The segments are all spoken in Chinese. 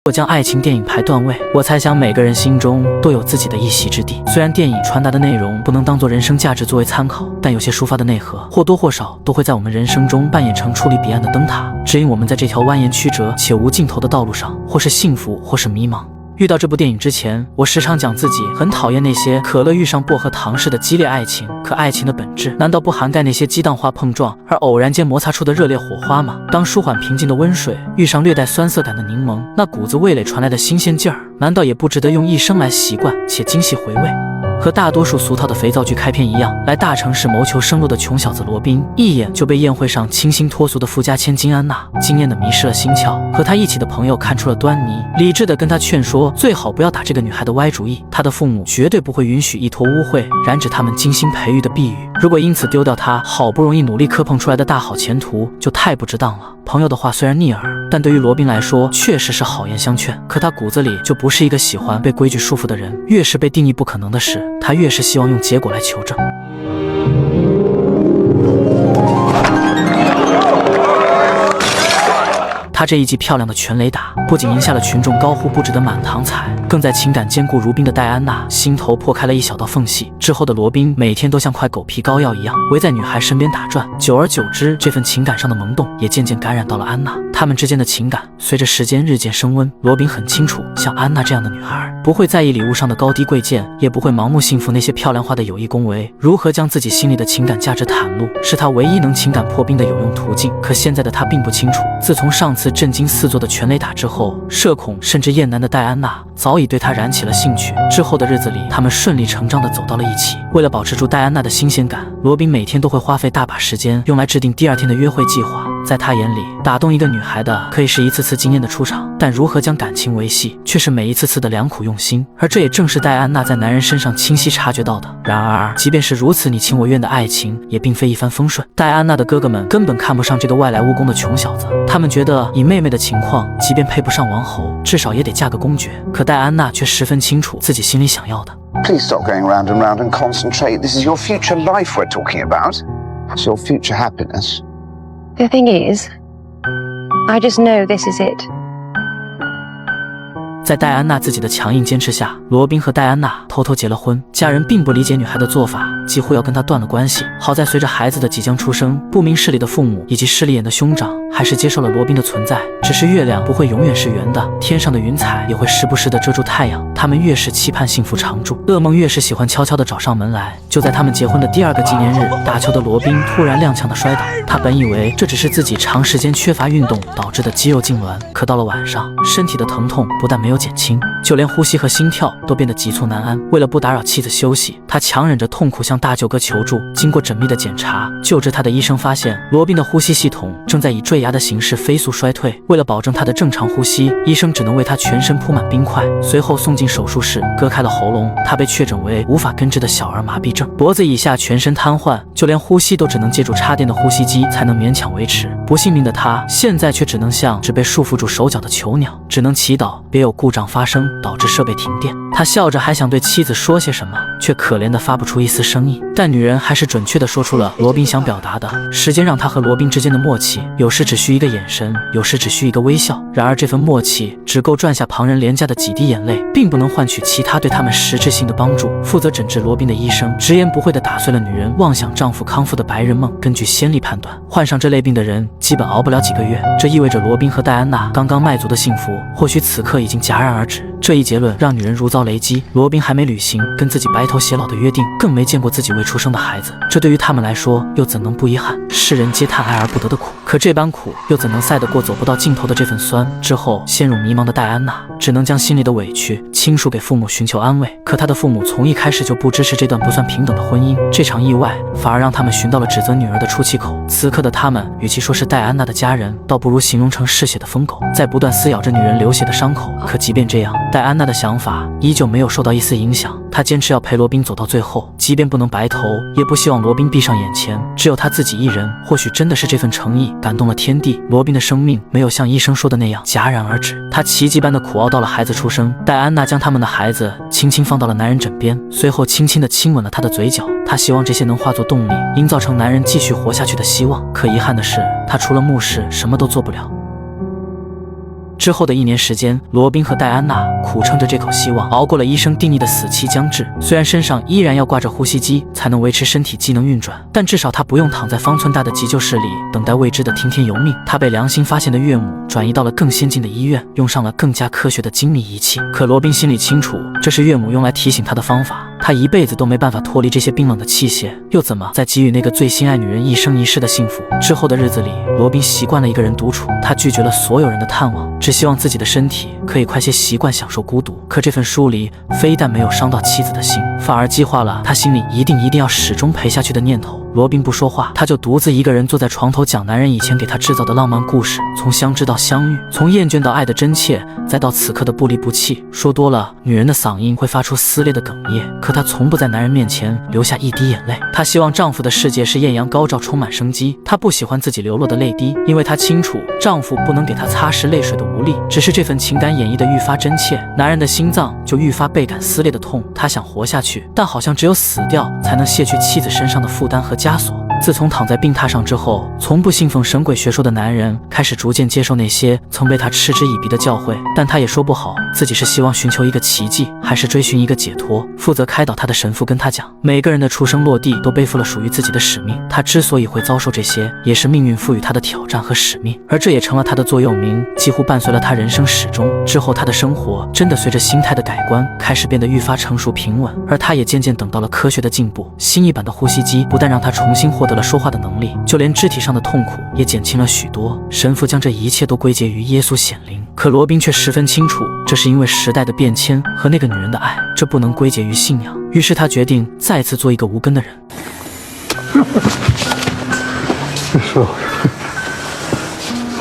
我将爱情电影排段位，我猜想每个人心中都有自己的一席之地。虽然电影传达的内容不能当作人生价值作为参考，但有些抒发的内核或多或少都会在我们人生中扮演成矗立彼岸的灯塔，指引我们在这条蜿蜒曲折且无尽头的道路上，或是幸福，或是迷茫。遇到这部电影之前，我时常讲自己很讨厌那些可乐遇上薄荷糖式的激烈爱情。可爱情的本质难道不涵盖那些激荡化碰撞而偶然间摩擦出的热烈火花吗？当舒缓平静的温水遇上略带酸涩感的柠檬，那股子味蕾传来的新鲜劲儿，难道也不值得用一生来习惯且精细回味？和大多数俗套的肥皂剧开篇一样，来大城市谋求生路的穷小子罗宾，一眼就被宴会上清新脱俗的富家千金安娜惊艳的迷失了心窍。和他一起的朋友看出了端倪，理智的跟他劝说，最好不要打这个女孩的歪主意，他的父母绝对不会允许一坨污秽染指他们精心培育的碧玉。如果因此丢掉他好不容易努力磕碰出来的大好前途，就太不值当了。朋友的话虽然逆耳，但对于罗宾来说确实是好言相劝。可他骨子里就不是一个喜欢被规矩束缚的人，越是被定义不可能的事，他越是希望用结果来求证。他这一记漂亮的全垒打，不仅赢下了群众高呼不止的满堂彩，更在情感坚固如冰的戴安娜心头破开了一小道缝隙。之后的罗宾每天都像块狗皮膏药一样围在女孩身边打转，久而久之，这份情感上的萌动也渐渐感染到了安娜。他们之间的情感随着时间日渐升温。罗宾很清楚，像安娜这样的女孩不会在意礼物上的高低贵贱，也不会盲目信服那些漂亮话的有意恭维。如何将自己心里的情感价值袒露，是他唯一能情感破冰的有用途径。可现在的他并不清楚，自从上次震惊四座的全垒打之后，社恐甚至厌男的戴安娜早已对他燃起了兴趣。之后的日子里，他们顺理成章地走到了一起。为了保持住戴安娜的新鲜感，罗宾每天都会花费大把时间用来制定第二天的约会计划。在他眼里，打动一个女孩的可以是一次次惊艳的出场，但如何将感情维系，却是每一次次的良苦用心。而这也正是戴安娜在男人身上清晰察觉到的。然而，即便是如此你情我愿的爱情，也并非一帆风顺。戴安娜的哥哥们根本看不上这个外来务工的穷小子，他们觉得以妹妹的情况，即便配不上王侯，至少也得嫁个公爵。可戴安娜却十分清楚自己心里想要的。Please stop going round and round and concentrate. This is your future life we're talking about. It's your future happiness. The thing is, I just know this is it. 在戴安娜自己的强硬坚持下，罗宾和戴安娜偷偷结了婚。家人并不理解女孩的做法，几乎要跟她断了关系。好在随着孩子的即将出生，不明事理的父母以及势利眼的兄长还是接受了罗宾的存在。只是月亮不会永远是圆的，天上的云彩也会时不时地遮住太阳。他们越是期盼幸福常驻，噩梦越是喜欢悄悄地找上门来。就在他们结婚的第二个纪念日，打球的罗宾突然踉跄地摔倒。他本以为这只是自己长时间缺乏运动导致的肌肉痉挛，可到了晚上，身体的疼痛不但没有减轻，就连呼吸和心跳都变得急促难安。为了不打扰妻子休息，他强忍着痛苦向大舅哥求助。经过缜密的检查，救治他的医生发现罗宾的呼吸系统正在以坠崖的形式飞速衰退。为了保证他的正常呼吸，医生只能为他全身铺满冰块，随后送进手术室割开了喉咙。他被确诊为无法根治的小儿麻痹症，脖子以下全身瘫痪，就连呼吸都只能借助插电的呼吸机才能勉强维持。不幸命的他现在却只能像只被束缚住手脚的囚鸟，只能祈祷别有故障发生导致设备停电。他笑着还想对妻子说些什么，却可怜的发不出一丝声音。但女人还是准确的说出了罗宾想表达的。时间让他和罗宾之间的默契，有时只需一个眼神，有时只需一个微笑。然而这份默契只够赚下旁人廉价的几滴眼泪，并不能换取其他对他们实质性的帮助。负责诊治罗宾的医生直言不讳地打碎了女人妄想丈夫康复的白日梦。根据先例判断，患上这类病的人基本熬不了几个月。这意味着罗宾和戴安娜刚刚迈足的幸福，或许此刻已经戛然而止。这一结论让女人如遭雷击。罗宾还没履行跟自己白头偕老的约定，更没见过自己未出生的孩子，这对于他们来说又怎能不遗憾？世人皆叹爱而不得的苦，可这般苦又怎能赛得过走不到尽头的这份酸？之后陷入迷茫的戴安娜只能将心里的委屈倾诉给父母寻求安慰。可她的父母从一开始就不支持这段不算平等的婚姻，这场意外反而让他们寻到了指责女儿的出气口。此刻的他们与其说是戴安娜的家人，倒不如形容成嗜血的疯狗，在不断撕咬着女人流血的伤口。可即便这样，戴安娜的想法依旧没有受到一丝影响。她坚持要陪罗宾走到最后，即便不能白头，也不希望罗宾闭上眼前只有他自己一人。或许真的是这份诚意感动了天地，罗宾的生命没有像医生说的那样戛然而止。他奇迹般的苦熬到了孩子出生。戴安娜将他们的孩子轻轻放到了男人枕边，随后轻轻地亲吻了他的嘴角。她希望这些能化作动力，营造成男人继续活下去的希望。可遗憾的是，她除了目视什么都做不了。之后的1年时间，罗宾和戴安娜苦撑着这口希望，熬过了医生定义的死期将至。虽然身上依然要挂着呼吸机才能维持身体机能运转，但至少他不用躺在方寸大的急救室里等待未知的听天由命。他被良心发现的岳母转移到了更先进的医院，用上了更加科学的精密仪器。可罗宾心里清楚，这是岳母用来提醒他的方法。他一辈子都没办法脱离这些冰冷的器械，又怎么再给予那个最心爱女人一生一世的幸福？之后的日子里，罗宾习惯了一个人独处，他拒绝了所有人的探望，只希望自己的身体可以快些习惯享受孤独。可这份疏离非但没有伤到妻子的心，反而激化了他心里一定要始终陪下去的念头。罗宾不说话，他就独自一个人坐在床头讲男人以前给他制造的浪漫故事，从相知到相遇，从厌倦到爱的真切，再到此刻的不离不弃。说多了，女人的嗓音会发出撕裂的哽咽，可她从不在男人面前流下一滴眼泪。她希望丈夫的世界是艳阳高照，充满生机。她不喜欢自己流落的泪滴，因为她清楚丈夫不能给她擦拭泪水的无力，只是这份情感演绎的愈发真切，男人的心脏就愈发倍感撕裂的痛。他想活下去，但好像只有死掉才能卸去妻子身上的负担和枷锁。自从躺在病榻上之后，从不信奉神鬼学说的男人开始逐渐接受那些曾被他嗤之以鼻的教诲，但他也说不好自己是希望寻求一个奇迹，还是追寻一个解脱。负责开导他的神父跟他讲，每个人的出生落地都背负了属于自己的使命，他之所以会遭受这些，也是命运赋予他的挑战和使命，而这也成了他的座右铭，几乎伴随了他人生始终。之后他的生活真的随着心态的改观开始变得愈发成熟平稳，而他也渐渐等到了科学的进步。新一版的呼吸机不但让他重新获得了说话的能力，就连肢体上的痛苦也减轻了许多。神父将这一切都归结于耶稣显灵，可罗宾却十分清楚，这是因为时代的变迁和那个女人的爱，这不能归结于信仰。于是他决定再次做一个无根的人。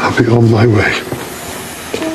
I'll be on my way.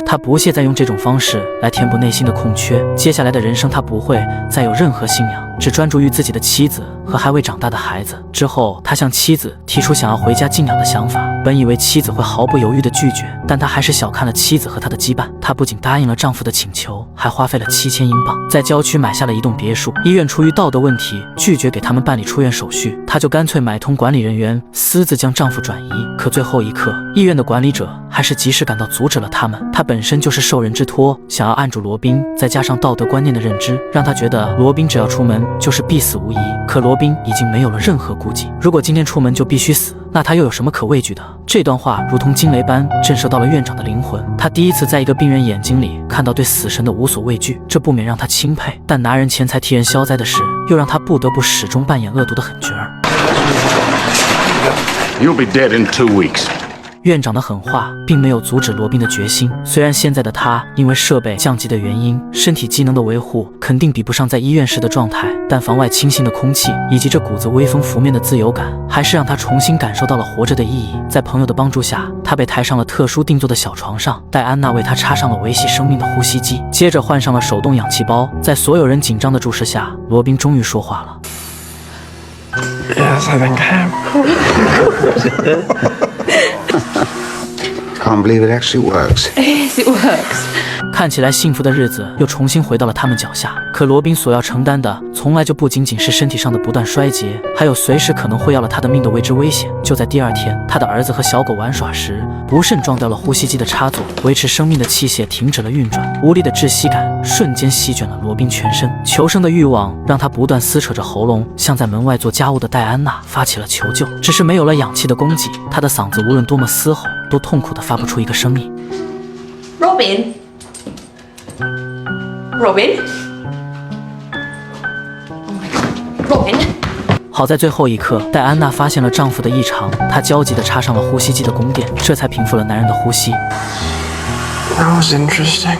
他不屑再用这种方式来填补内心的空缺。接下来的人生，他不会再有任何信仰，只专注于自己的妻子和还未长大的孩子。之后，他向妻子提出想要回家静养的想法。本以为妻子会毫不犹豫地拒绝，但他还是小看了妻子和他的羁绊。他不仅答应了丈夫的请求，还花费了7000英镑，在郊区买下了一栋别墅。医院出于道德问题，拒绝给他们办理出院手续，他就干脆买通管理人员，私自将丈夫转移。可最后一刻，医院的管理者还是及时赶到，阻止了他们。他本身就是受人之托，想要按住罗宾，再加上道德观念的认知，让他觉得罗宾只要出门就是必死无疑。可罗宾已经没有了任何顾忌，如果今天出门就必须死，那他又有什么可畏惧的？这段话如同惊雷般震慑到了院长的灵魂。他第一次在一个病人眼睛里看到对死神的无所畏惧，这不免让他钦佩。但拿人钱财替人消灾的事，又让他不得不始终扮演恶毒的狠角儿。You'll be dead in 2 weeks. 院长的狠话并没有阻止罗宾的决心。虽然现在的他因为设备降级的原因，身体机能的维护肯定比不上在医院时的状态，但房外清新的空气以及这股子微风拂面的自由感，还是让他重新感受到了活着的意义。在朋友的帮助下，他被抬上了特殊定做的小床上，戴安娜为他插上了维系生命的呼吸机，接着换上了手动氧气包。在所有人紧张的注视下，罗宾终于说话了。Yes, I think I Can't believe it actually works. Yes, it works. 看起来幸福的日子又重新回到了他们脚下，可罗宾所要承担的从来就不仅仅是身体上的不断衰竭，还有随时可能会要了他的命的未知危险。就在第2天，他的儿子和小狗玩耍时，不慎撞掉了呼吸机的插座，维持生命的器械停止了运转，无力的窒息感瞬间席卷了罗宾全身。求生的欲望让他不断撕扯着喉咙，向在门外做家务的戴安娜发起了求救。只是没有了氧气的供给，他的嗓子无论多么嘶吼，都痛苦地发不出一个声音。Robin? Robin? Oh my God. Robin? 好在最后一刻，戴安娜发现了丈夫的异常，她焦急地插上了呼吸机的供电，这才平复了男人的呼吸。That was interesting.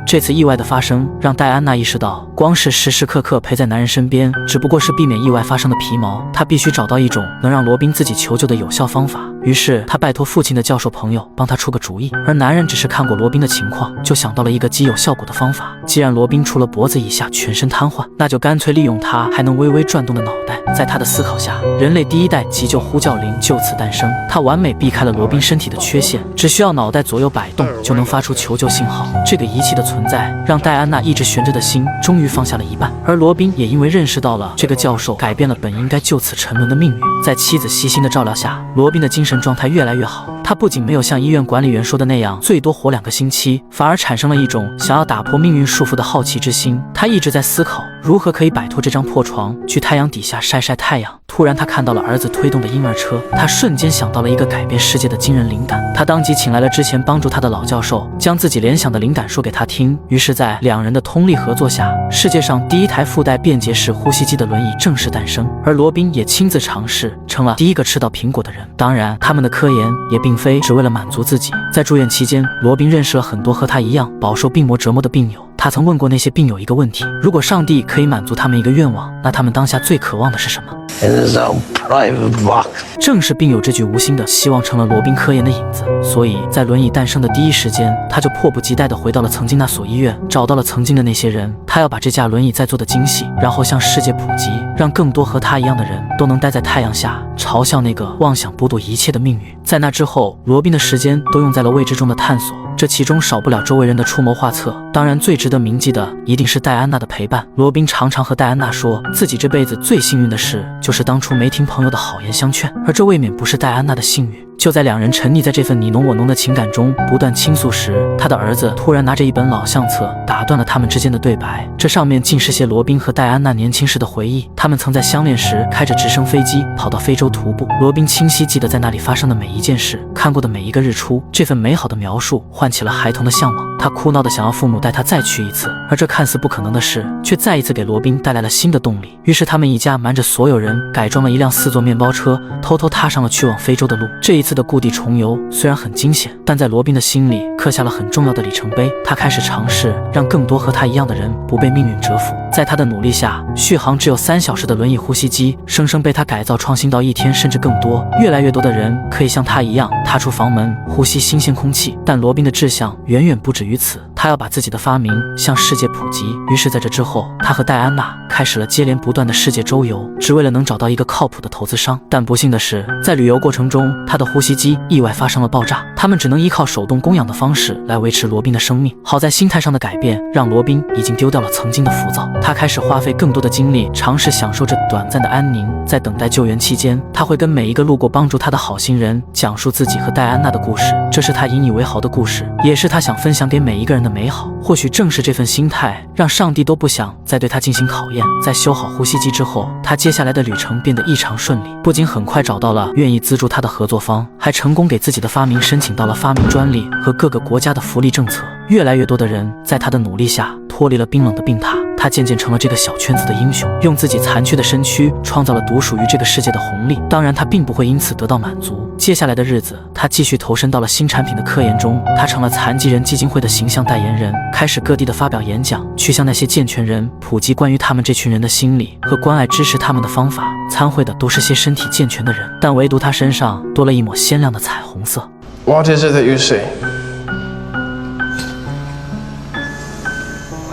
这次意外的发生让戴安娜意识到，光是时时刻刻陪在男人身边，只不过是避免意外发生的皮毛。她必须找到一种能让罗宾自己求救的有效方法。于是他拜托父亲的教授朋友帮他出个主意，而男人只是看过罗宾的情况，就想到了一个极有效果的方法。既然罗宾除了脖子以下全身瘫痪，那就干脆利用他还能微微转动的脑袋。在他的思考下，人类第一代急救呼叫铃就此诞生。他完美避开了罗宾身体的缺陷，只需要脑袋左右摆动就能发出求救信号。这个仪器的存在，让戴安娜一直悬着的心终于放下了一半，而罗宾也因为认识到了这个教授改变了本应该就此沉沦的命运。在妻子悉心的照料下，罗宾的精神状态越来越好。他不仅没有像医院管理员说的那样最多活2个星期，反而产生了一种想要打破命运束缚的好奇之心。他一直在思考如何可以摆脱这张破床，去太阳底下晒晒太阳。突然他看到了儿子推动的婴儿车，他瞬间想到了一个改变世界的惊人灵感。他当即请来了之前帮助他的老教授，将自己联想的灵感说给他听。于是在2人的通力合作下，世界上第一台附带便捷式呼吸机的轮椅正式诞生，而罗宾也亲自尝试，成了第一个吃到苹果的人。当然他们的科研也并非只为了满足自己。在住院期间，罗宾认识了很多和他一样饱受病魔折磨的病友。他曾问过那些病友一个问题：如果上帝可以满足他们一个愿望，那他们当下最渴望的是什么？ In his own private box. 正是病友这句无心的希望成了罗宾科研的引子，所以在轮椅诞生的第一时间，他就迫不及待地回到了曾经那所医院，找到了曾经的那些人。他要把这架轮椅再做的精细，然后向世界普及，让更多和他一样的人都能待在太阳下，嘲笑那个妄想剥夺一切的命运。在那之后，罗宾的时间都用在了未知中的探索，这其中少不了周围人的出谋划策。当然，最值得铭记的一定是戴安娜的陪伴。罗宾常常和戴安娜说，自己这辈子最幸运的事就是当初没听朋友的好言相劝，而这未免不是戴安娜的幸运。就在2人沉溺在这份你侬我侬的情感中不断倾诉时，他的儿子突然拿着一本老相册打断了他们之间的对白，这上面竟是些罗宾和戴安娜年轻时的回忆。他们曾在相恋时开着直升飞机跑到非洲徒步，罗宾清晰记得在那里发生的每一件事，看过的每一个日出。这份美好的描述唤起了孩童的向往，他哭闹地想要父母带他再去一次，而这看似不可能的事却再一次给罗宾带来了新的动力。于是他们一家瞒着所有人改装了一辆4座面包车，偷偷踏上了去往非洲的路。这一次的故地重游虽然很惊险，但在罗宾的心里刻下了很重要的里程碑。他开始尝试让更多和他一样的人不被命运折服。在他的努力下，续航只有3小时的轮椅呼吸机生生被他改造创新到1天甚至更多。越来越多的人可以像他一样踏出房门，呼吸新鲜空气。但罗宾的志向远远不止于此，他要把自己的发明向世界普及。于是在这之后，他和戴安娜开始了接连不断的世界周游，只为了能找到一个靠谱的投资商。但不幸的是，在旅游过程中，他的呼吸机意外发生了爆炸，他们只能依靠手动供氧的方式来维持罗宾的生命。好在心态上的改变让罗宾已经丢掉了曾经的浮躁，他开始花费更多的精力尝试享受着短暂的安宁。在等待救援期间，他会跟每一个路过帮助他的好心人讲述自己和戴安娜的故事，这是他引以为豪的故事，也是他想分享给每一个人的美好。或许正是这份心态，让上帝都不想再对他进行考验。在修好呼吸机之后，他接下来的旅程变得异常顺利，不仅很快找到了愿意资助他的合作方，还成功给自己的发明申请到了发明专利和各个国家的福利政策。越来越多的人在他的努力下脱离了冰冷的病榻，他渐渐成了这个小圈子的英雄，用自己残缺的身躯创造了独属于这个世界的红利。当然他并不会因此得到满足，接下来的日子他继续投身到了新产品的科研中。他成了残疾人基金会的形象代言人，开始各地的发表演讲，去向那些健全人普及关于他们这群人的心理和关爱支持他们的方法。参会的都是些身体健全的人，但唯独他身上多了一抹鲜亮的彩虹色。 What is it that you see?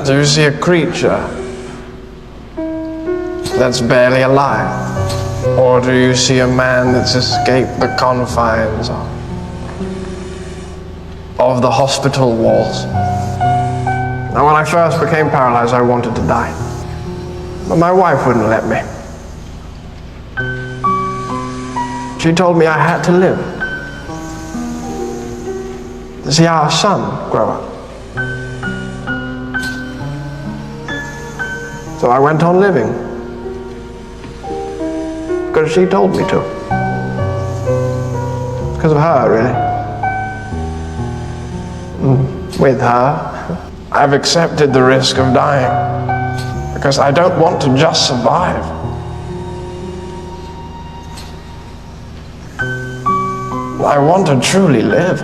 Do you see a creature that's barely alive? Or do you see a man that's escaped the confines of the hospital walls? Now, when I first became paralyzed, I wanted to die. But my wife wouldn't let me. She told me I had to live to see our son grow up. So I went on living because she told me to. It's because of her, really. With her, I've accepted the risk of dying because I don't want to just survive. I want to truly live.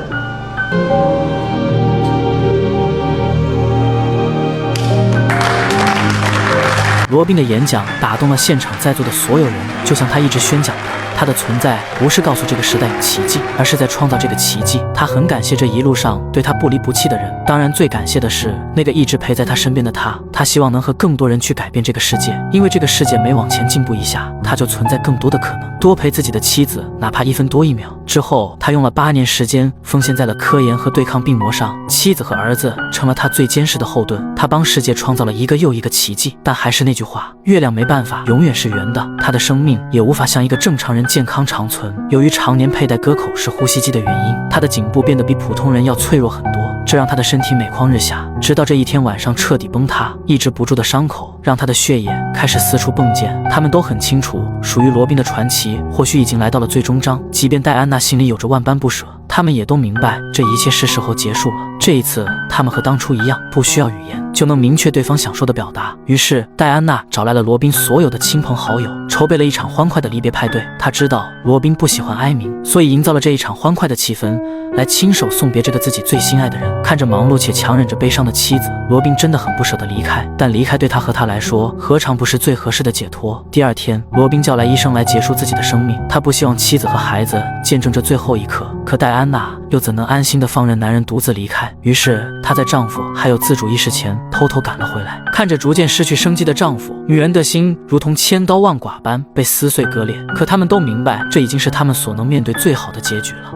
罗宾的演讲打动了现场在座的所有人，就像他一直宣讲的，她的存在不是告诉这个时代有奇迹，而是在创造这个奇迹。她很感谢这一路上对她不离不弃的人，当然最感谢的是那个一直陪在她身边的她。她希望能和更多人去改变这个世界，因为这个世界每往前进步一下，她就存在更多的可能。多陪自己的妻子，哪怕1分多1秒。之后，她用了8年时间奉献在了科研和对抗病魔上，妻子和儿子成了她最坚实的后盾。她帮世界创造了一个又一个奇迹。但还是那句话，月亮没办法永远是圆的，她的生命也无法像一个正常人健康长存。由于常年佩戴歌口式呼吸机的原因，她的颈部变得比普通人要脆弱很多，这让她的身体每况日下。直到这一天晚上彻底崩塌，抑制不住的伤口让她的血液开始四处迸溅。他们都很清楚，属于罗宾的传奇或许已经来到了最终章，即便戴安娜心里有着万般不舍，他们也都明白这一切是时候结束了。这一次，他们和当初一样，不需要语言就能明确对方想说的表达。于是，戴安娜找来了罗宾所有的亲朋好友，筹备了一场欢快的离别派对。她知道罗宾不喜欢哀鸣，所以营造了这一场欢快的气氛，来亲手送别这个自己最心爱的人。看着忙碌且强忍着悲伤的妻子，罗宾真的很不舍得离开，但离开对他和他来说，何尝不是最合适的解脱？第二天，罗宾叫来医生来结束自己的生命，他不希望妻子和孩子见证这最后一刻。可戴安娜又怎能安心地放任男人独自离开？于是，她在丈夫还有自主意识前偷偷赶了回来。看着逐渐失去生机的丈夫，女人的心如同千刀万剐般被撕碎割裂。可他们都明白，这已经是他们所能面对最好的结局了。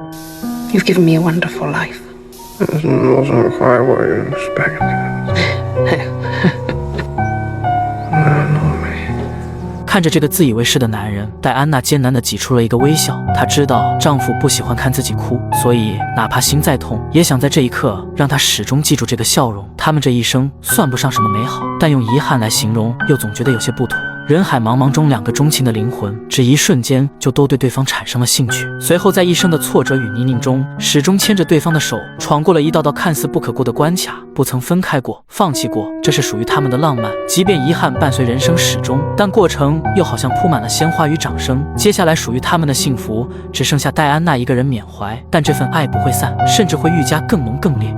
You've given me a wonderful life. It wasn't quite what you expected. 看着这个自以为是的男人，戴安娜艰难地挤出了一个微笑。她知道丈夫不喜欢看自己哭，所以哪怕心再痛，也想在这一刻让他始终记住这个笑容。他们这一生算不上什么美好，但用遗憾来形容，又总觉得有些不妥。人海茫茫中，两个钟情的灵魂，只一瞬间就都对对方产生了兴趣。随后，在一生的挫折与泥泞中，始终牵着对方的手，闯过了一道道看似不可过的关卡，不曾分开过，放弃过。这是属于他们的浪漫，即便遗憾伴随人生始终，但过程又好像铺满了鲜花与掌声。接下来属于他们的幸福，只剩下戴安娜一个人缅怀，但这份爱不会散，甚至会愈加更浓更烈。